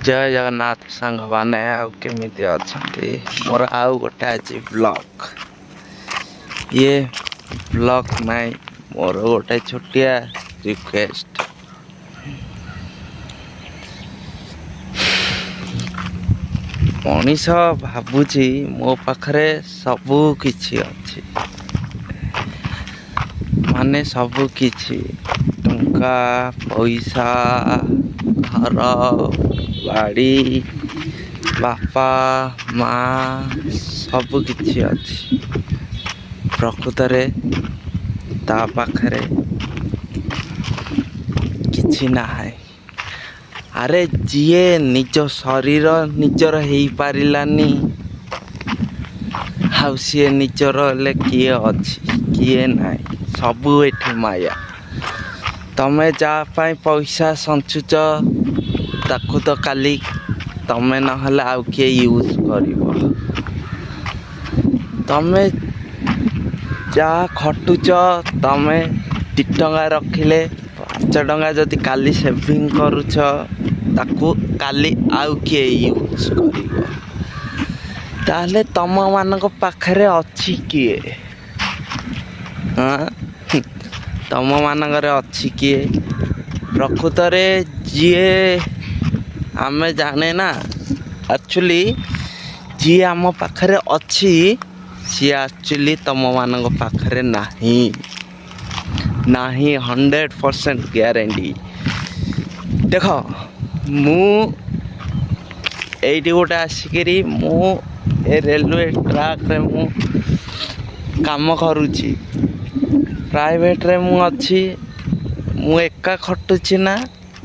जय जगन्नाथ सांग मैंने केमिति अछंती मोर आउ गोटे आज ब्लॉग ये ब्लॉग नहीं मोर गोटे छोटिया रिक्वेस्ट मनीष भावुची मो पाखरे सबू किछि अछि माने सबू किछि टंका पैसा घर बाड़ी बापा माँ सबू किछि अछि प्रकृतरे ता पाखरे किछि नाही। अरे जीए निज शरीर निजर हेई पारिलानी हाउ सी निजर ले किए अछि किए नाही सबू एठी माया। तमे जा पाई पैसा संचुच ताकू तो काली तमे नहले आउ किए यूज करिवो। तमे जा खटुच तमे 2 टंका रखिले 5 टंका जदि काली सेविंग करूछ ताकू काली आउ किए यूज करिवो ताले तम मानक पाखरे अछि किए हाँ तम मानकरे अछि किए प्रकृतरे जीए आमे जाने ना एक्चुअली जी आम पाखरे अछि सी एक्चुअली तम मानक पाखरे नाही नाही 100% ग्यारंटी। देख मु एइटी गोटे आसिकरी मु ए रेलवे ट्रैक रे मु काम करूची प्राइवेट रे मु अच्छी मु एका खटुची ना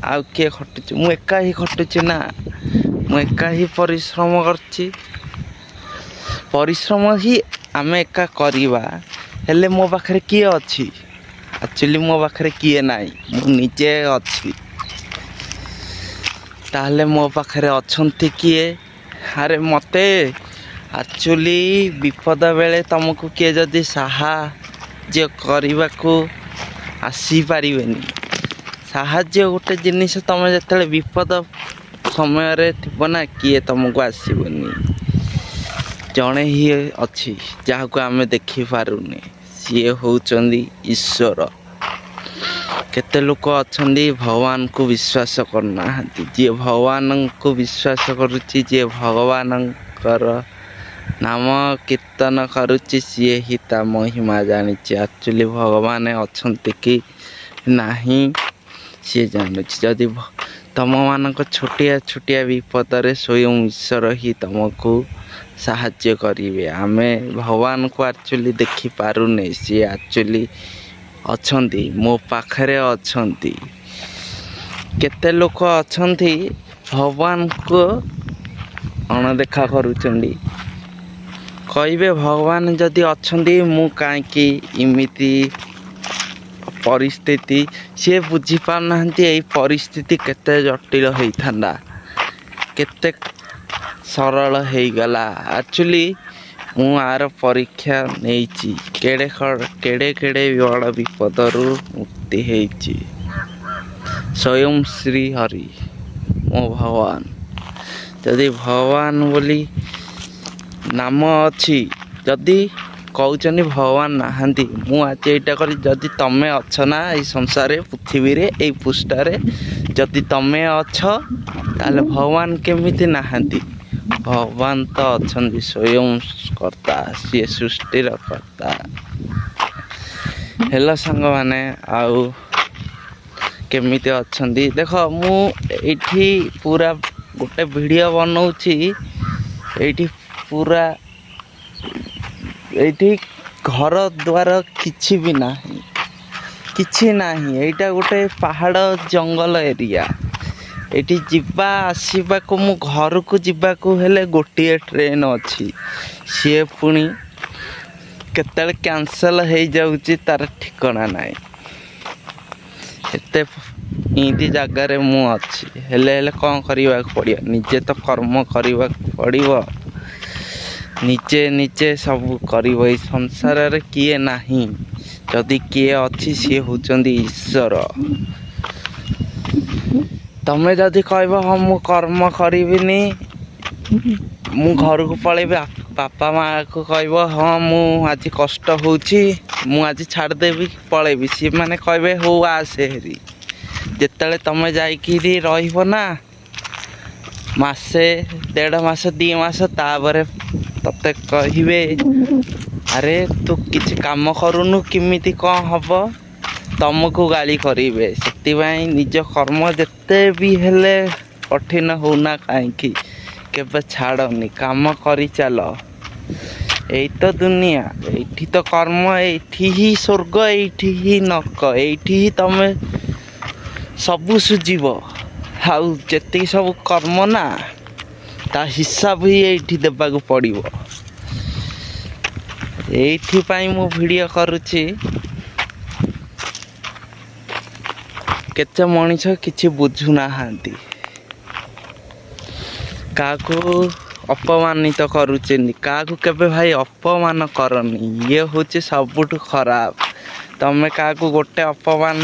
आउ किए खटुची मु एका ही खटुची ना मु एका ही परिश्रम करची परिश्रम ही आमे एका करिवा हेले मो पाखरे किए अछि एक्चुअली मो पाखरे किए नाई मु निजे अछि ताहले मो पाखरे अछंती किए। अरे मते एक्चुअली विपद बेले तुमको किए जदि साहाय्य करने को आसी पारिबेनी साहाय्य गोटे जिनिस तुम जिते विपद समय रे थिबो ना किए तुमको आसबनी जड़े ही अच्छी जहाँ को आम देखी पारुनी सी होचंदी ईश्वर। केते लोक अच्छी भगवान को विश्वास करना जी भगवान को विश्वास करुच्ची जी भगवान नाम कीर्तन करुच्ची सी ही ता महिमा जानी एक्चुअली भगवान अच्छी कि नहीं सी जानुची जदि तुम मानक छोटिया छोटिया विपद स्वयं ईश्वर ही तुमको साहाय्य करिवे। आमे भगवान को एक्चुअली देखी पारुने सी एक्चुअली अच्छी मो पाखरे अच्छी केते लोक अच्छी भगवान को अणदेखा करुचंडी कहिबे भगवान जदि अच्छी मु काईकी इमिति परिस्थिति सी बुझी पारना यही परिस्थिति केते जटिल होइथांदा केते सरल हो गला। एक्चुअली मु आर परीक्षा नहीं केड़े केड़े बड़ विपदरू मुक्ति होइची स्वयं श्री हरि मो भगवान जदि भगवान बोली नाम अच्छी जदि कहउचनी भगवान नहांती मु आज एटा करी जदि तमे अछ ना ए संसार पृथ्वी रे ए पृष्ठारे जदि तमे अछ ताले भगवान केमिति नहांती भगवान तो अच्छी स्वयं कर्ता सी सृष्टिर कर्ता हेलो सांग माने आउ केमिति अच्छी देख मु एठी पूरा गोटे वीडियो बनाऊची एठी पूरा एठी घर द्वार किछि भी नाही किछि नाही एटा गोटे पहाड़ जंगल एरिया एटी जिबा आसीबा को मु घर को जिबा को हेले गोटे ट्रेन अच्छी सी पुणी केतले कैंसल हो जाउची तार ठिकाना नाई एते इति जगार मु अच्छी हेले हेले कौन करने पड़िया निजे तो कर्म करने पड़ो निजे निजे सब कर संसार रे किए नाही जदि किए अच्छी सी होचंदी ईश्वर। ତମେ ଯଦି କହିବ ହଁ ମୁଁ କର୍ମ କରିବିନି, ମୁଁ ଘରକୁ ପଳେଇବି, ବାପା ମାଆକୁ କହିବ ହଁ ମୁଁ ଆଜି କଷ୍ଟ ହେଉଛି, ମୁଁ ଆଜି ଛାଡ଼ିଦେବି ପଳେଇବି, ସେମାନେ କହିବେ ହଉ ଆସେ ହେରି। ଯେତେବେଳେ ତମେ ଯାଇକିରି ରହିବ ନା ମାସେ 1.5 ମାସ 2 ମାସ, ତାପରେ ତତେ କହିବେ ଆରେ ତୁ କିଛି କାମ କରୁନୁ, କେମିତି କ'ଣ ହବ, ତମକୁ ଗାଳି କରିବେ। ସେଥିପାଇଁ ନିଜ କର୍ମ ଯେତେ ବି ହେଲେ କଠିନ ହଉନା କାହିଁକି କେବେ ଛାଡ଼ନି, କାମ କରିଚାଲ। ଏଇ ତ ଦୁନିଆ, ଏଇଠି ତ କର୍ମ, ଏଇଠି ହିଁ ସ୍ୱର୍ଗ, ଏଇଠି ହିଁ ନରକ, ଏଇଠି ହିଁ ତମେ ସବୁ ସୁଝିବ। ଆଉ ଯେତିକି ସବୁ କର୍ମ ନା ତା ହିସାବ ହିଁ ଏଇଠି ଦେବାକୁ ପଡ଼ିବ। ଏଇଥିପାଇଁ ମୁଁ ଭିଡ଼ିଓ କରୁଛି। କେତେ ମଣିଷ କିଛି ବୁଝୁନାହାନ୍ତି, କାହାକୁ ଅପମାନିତ କରୁଛନ୍ତି। କାହାକୁ କେବେ ଭାଇ ଅପମାନ କରନି, ଇଏ ହେଉଛି ସବୁଠୁ ଖରାପ। ତମେ କାହାକୁ ଗୋଟେ ଅପମାନ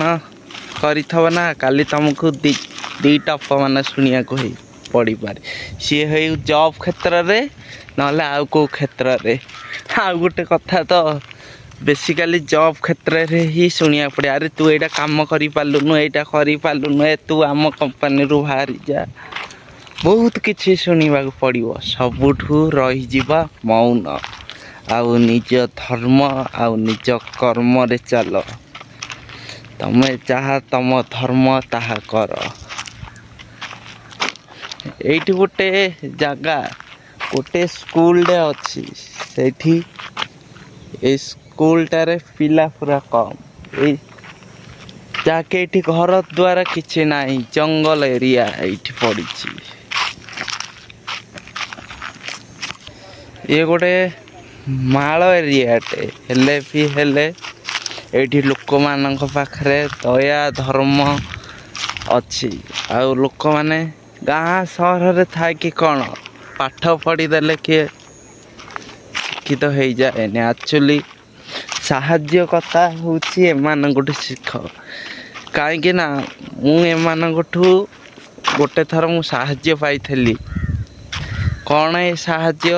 କରିଥିବ ନା, କାଲି ତମକୁ ଦିଟା ଅପମାନ ଶୁଣିବାକୁ ପଡ଼ିପାରେ। ସିଏ ହେଇ ଜବ୍ କ୍ଷେତ୍ରରେ, ନହେଲେ ଆଉ କେଉଁ କ୍ଷେତ୍ରରେ। ଆଉ ଗୋଟେ କଥା ତ ବେସିକାଲି ଜବ୍ କ୍ଷେତ୍ରରେ ହିଁ ଶୁଣିବାକୁ ପଡ଼େ, ଆରେ ତୁ ଏଇଟା କାମ କରିପାରିଲୁନୁ, ଏଇଟା କରିପାରିଲୁନୁ, ତୁ ଆମ କମ୍ପାନୀରୁ ବାହାରି ଯା। ବହୁତ କିଛି ଶୁଣିବାକୁ ପଡ଼ିବ। ସବୁଠୁ ରହିଯିବା ମୌନ, ଆଉ ନିଜ ଧର୍ମ ଆଉ ନିଜ କର୍ମରେ ଚାଲ। ତମେ ଯାହା ତମ ଧର୍ମ ତାହା କର। ଏଇଠି ଗୋଟେ ଜାଗା, ଗୋଟେ ସ୍କୁଲଟେ ଅଛି, ସେଇଠି ଏଇ ସ୍କୁଲଟାରେ ପିଲା ପୁରା କମ୍। ଯାହାକି ଏଇଠି ଘର ଦ୍ୱାର କିଛି ନାହିଁ, ଜଙ୍ଗଲ ଏରିଆ ଏଇଠି ପଡ଼ିଛି। ଇଏ ଗୋଟେ ମାଳ ଏରିଆଟେ, ହେଲେ ଏଇଠି ଲୋକମାନଙ୍କ ପାଖରେ ଦୟା ଧର୍ମ ଅଛି। ଆଉ ଲୋକମାନେ ଗାଁ ସହରରେ ଥାଇକି କ'ଣ ପାଠ ପଢ଼ିଦେଲେ କିଏ ଶିକ୍ଷିତ ହେଇଯାଏନି। ଆକ୍ଚୁଆଲି ସାହାଯ୍ୟ କଥା ହେଉଛି ଏମାନଙ୍କଠୁ ଶିଖ। କାହିଁକି ନା ମୁଁ ଏମାନଙ୍କଠୁ ଗୋଟେ ଥର ମୁଁ ସାହାଯ୍ୟ ପାଇଥିଲି। କ'ଣ ଏ ସାହାଯ୍ୟ?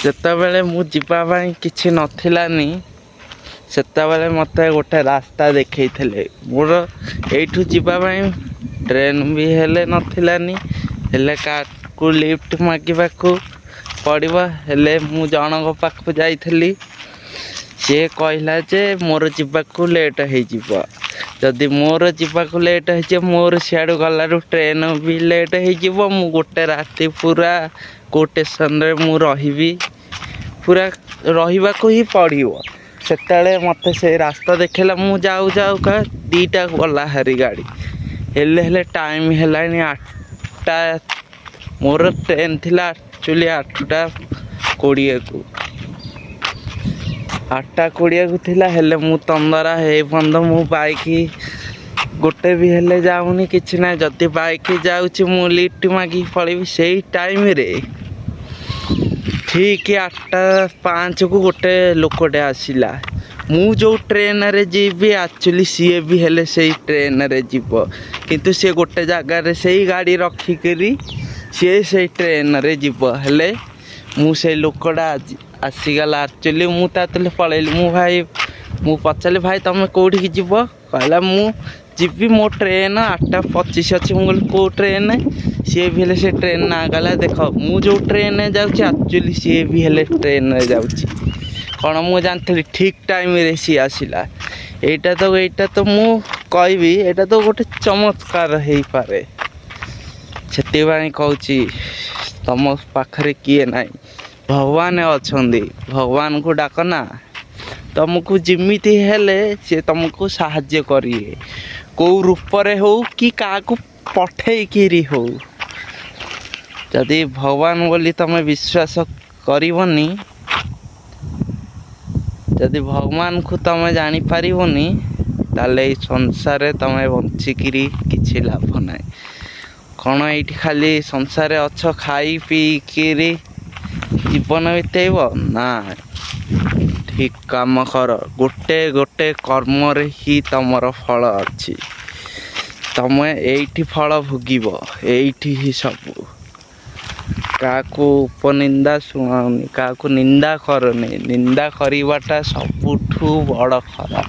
ଯେତେବେଳେ ମୁଁ ଯିବା ପାଇଁ କିଛି ନଥିଲାନି, ସେତେବେଳେ ମୋତେ ଗୋଟେ ରାସ୍ତା ଦେଖେଇଥିଲେ। ମୋର ଏଇଠୁ ଯିବା ପାଇଁ ଟ୍ରେନ୍ ବି ହେଲେ ନଥିଲାନି, ହେଲେ କାହାକୁ ଲିଫ୍ଟ ମାଗିବାକୁ ପଡ଼ିବ। ହେଲେ ମୁଁ ଜଣଙ୍କ ପାଖକୁ ଯାଇଥିଲି, ସିଏ କହିଲା ଯେ ମୋର ଯିବାକୁ ଲେଟ୍ ହେଇଯିବ। ଯଦି ମୋର ଯିବାକୁ ଲେଟ୍ ହେଇଯିବ, ମୋର ସିଆଡ଼ୁ ଗଲାରୁ ଟ୍ରେନ୍ ବି ଲେଟ୍ ହେଇଯିବ। ମୁଁ ଗୋଟେ ରାତି ପୁରା କେଉଁ ଷ୍ଟେସନରେ ମୁଁ ରହିବି, ପୁରା ରହିବାକୁ ହିଁ ପଡ଼ିବ। ସେତେବେଳେ ମୋତେ ସେ ରାସ୍ତା ଦେଖେଇଲା। ମୁଁ ଯାଉ କା 2ଟା ଗଲା ହାରି ଗାଡ଼ି। ହେଲେ ଟାଇମ୍ ହେଲାଣି 8ଟା। ମୋର ଟ୍ରେନ୍ ଥିଲା ଆକ୍ଚୁଆଲି 8ଟା 20କୁ। 8ଟା 20କୁ ଥିଲା, ହେଲେ ମୁଁ ତନ୍ଦରା ହେଇ ପର୍ଯ୍ୟନ୍ତ ମୁଁ ବାଇକ୍ ଗୋଟେ ବି ହେଲେ ଯାଉନି, କିଛି ନାହିଁ। ଯଦି ବାଇକ୍ ଯାଉଛି ମୁଁ ଲିଫ୍ଟ ମାଗିକି ପଳେଇବି। ସେଇ ଟାଇମ୍ରେ ଠିକ୍ 8:05କୁ ଗୋଟେ ଲୋକଟେ ଆସିଲା। ମୁଁ ଯେଉଁ ଟ୍ରେନ୍ରେ ଯିବି, ଆକ୍ଚୁଆଲି ସିଏ ବି ହେଲେ ସେଇ ଟ୍ରେନ୍ରେ ଯିବ, କିନ୍ତୁ ସିଏ ଗୋଟେ ଜାଗାରେ ସେଇ ଗାଡ଼ି ରଖିକିରି ସିଏ ସେଇ ଟ୍ରେନ୍ରେ ଯିବ। ହେଲେ ମୁଁ ସେଇ ଲୋକଟା ଆସିଗଲା। ଆକ୍ଚୁଆଲି ମୁଁ ତାହେଲେ ପଳେଇଲି। ମୁଁ ପଚାରିଲି ଭାଇ ତମେ କେଉଁଠିକି ଯିବ? କହିଲା ମୁଁ ଯିବି, ମୋ ଟ୍ରେନ୍ 8:25 ଅଛି। ମୁଁ କହିଲି କେଉଁ ଟ୍ରେନ୍? ସିଏ ବି ହେଲେ ସେ ଟ୍ରେନ୍ ନାଁ କହିଲା। ଦେଖ ମୁଁ ଯେଉଁ ଟ୍ରେନ୍ରେ ଯାଉଛି, ଆକ୍ଚୁଆଲି ସିଏ ବି ହେଲେ ଟ୍ରେନ୍ରେ ଯାଉଛି। କ'ଣ ମୁଁ ଜାଣିଥିଲି ଠିକ୍ ଟାଇମ୍ରେ ସିଏ ଆସିଲା। ଏଇଟା ତ ମୁଁ କହିବି, ଏଇଟା ତ ଗୋଟେ ଚମତ୍କାର ହେଇପାରେ। ସେଥିପାଇଁ କହୁଛି ତମ ପାଖରେ କିଏ ନାହିଁ, ଭଗବାନ ଅଛନ୍ତି। ଭଗବାନଙ୍କୁ ଡାକ ନା, ତମକୁ ଯେମିତି ହେଲେ ସେ ତମକୁ ସାହାଯ୍ୟ କରିବେ। କେଉଁ ରୂପରେ ହଉ କି କାହାକୁ ପଠେଇକିରି ହଉ। ଯଦି ଭଗବାନ ବୋଲି ତମେ ବିଶ୍ୱାସ କରିବନି, ଯଦି ଭଗବାନଙ୍କୁ ତମେ ଜାଣିପାରିବନି, ତାହେଲେ ଏଇ ସଂସାରରେ ତମେ ବଞ୍ଚିକିରି କିଛି ଲାଭ ନାହିଁ। କ'ଣ ଏଇଠି ଖାଲି ସଂସାରରେ ଅଛ ଖାଇ ପିଇକିରି ଜୀବନ ବିତେଇବ? ନା, ଠିକ୍ କାମ କର। ଗୋଟେ କର୍ମରେ ହିଁ ତମର ଫଳ ଅଛି। ତମେ ଏଇଠି ଫଳ ଭୋଗିବ, ଏଇଠି ହିଁ ସବୁ। କାହାକୁ ଉପନିନ୍ଦା ଶୁଣାଉନି, କାହାକୁ ନିନ୍ଦା କରନି। ନିନ୍ଦା କରିବାଟା ସବୁଠୁ ବଡ଼ ଖରାପ।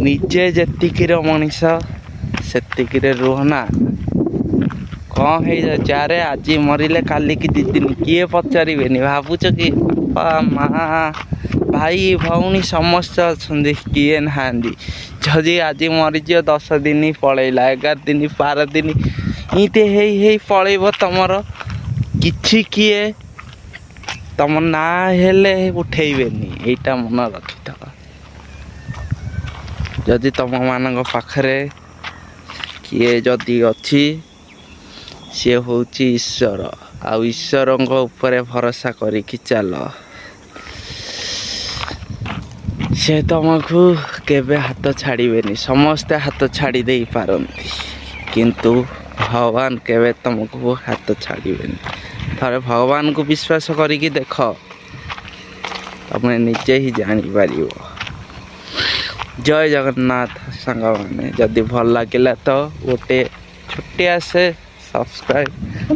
ନିଜେ ଯେତିକିର ମଣିଷ ସେତିକିରେ ରୁହ ନା। କ'ଣ ହେଇଯାଉଛି? ଆରେ ଆଜି ମରିଲେ କାଲିକି 2 ଦିନ କିଏ ପଚାରିବେନି? ଭାବୁଛ କି? ବାପା ମା' ଭାଇ ଭଉଣୀ ସମସ୍ତେ ଅଛନ୍ତି, କିଏ ନାହାନ୍ତି? ଯଦି ଆଜି ମରିଯିବ 10 ଦିନ ପଳେଇଲା, 11 ଦିନ 12 ଦିନ ଏମିତି ହେଇ ହେଇ ପଳେଇବ ତମର। କିଛି କିଏ ତମ ନାଁ ହେଲେ ଉଠେଇବେନି, ଏଇଟା ମନେ ରଖିଥାଅ। ଯଦି ତମମାନଙ୍କ ପାଖରେ କିଏ ଯଦି ଅଛି, ସିଏ ହେଉଛି ଈଶ୍ୱର। ଆଉ ଈଶ୍ୱରଙ୍କ ଉପରେ ଭରସା କରିକି ଚାଲ। ସେ ତମକୁ କେବେ ହାତ ଛାଡ଼ିବେନି। ସମସ୍ତେ ହାତ ଛାଡ଼ି ଦେଇପାରନ୍ତି, କିନ୍ତୁ ଭଗବାନ କେବେ ତମକୁ ହାତ ଛାଡ଼ିବେନି। ଥରେ ଭଗବାନଙ୍କୁ ବିଶ୍ୱାସ କରିକି ଦେଖ, ତମେ ନିଜେ ହିଁ ଜାଣିପାରିବ। ଜୟ ଜଗନ୍ନାଥ ସାଙ୍ଗମାନେ। ଯଦି ଭଲ ଲାଗିଲା ତ ଗୋଟେ ଛୋଟିଆ ସେ ସବସ୍କ୍ରାଇବ୍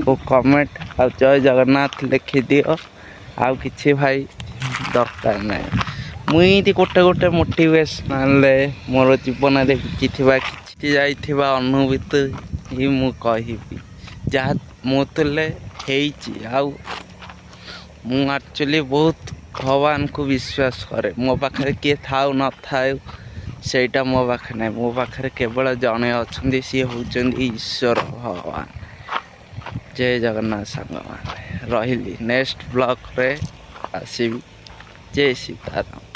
ଓ କମେଣ୍ଟ ଆଉ ଜୟ ଜଗନ୍ନାଥ ଲେଖିଦିଅ। ଆଉ କିଛି ଭାଇ ଦରକାର ନାହିଁ। ମୁଁ ଏମିତି ଗୋଟେ ମୋଟିଭେସନାଲରେ ମୋର ଜୀବନରେ ବିତିଥିବା କିଛି ଯାଇଥିବା ଅନୁଭୂତି ହିଁ ମୁଁ କହିବି, ଯାହା ମୁଁ ଥିଲେ ହେଇଛି। ଆଉ ମୁଁ ଆକ୍ଚୁଆଲି ବହୁତ ଭଗବାନଙ୍କୁ ବିଶ୍ୱାସ କରେ। ମୋ ପାଖରେ କିଏ ଥାଉ ନଥାଉ ସେଇଟା ମୋ ପାଖରେ ନାହିଁ। ମୋ ପାଖରେ କେବଳ ଜଣେ ଅଛନ୍ତି, ସିଏ ହେଉଛନ୍ତି ଈଶ୍ୱର ଭଗବାନ। ଜୟ ଜଗନ୍ନାଥ ସାଙ୍ଗମାନେ। ରହିଲି, ନେକ୍ସଟ ବ୍ଲଗ୍ରେ ଆସିବି। ଜୟ ସୀତାରାମ।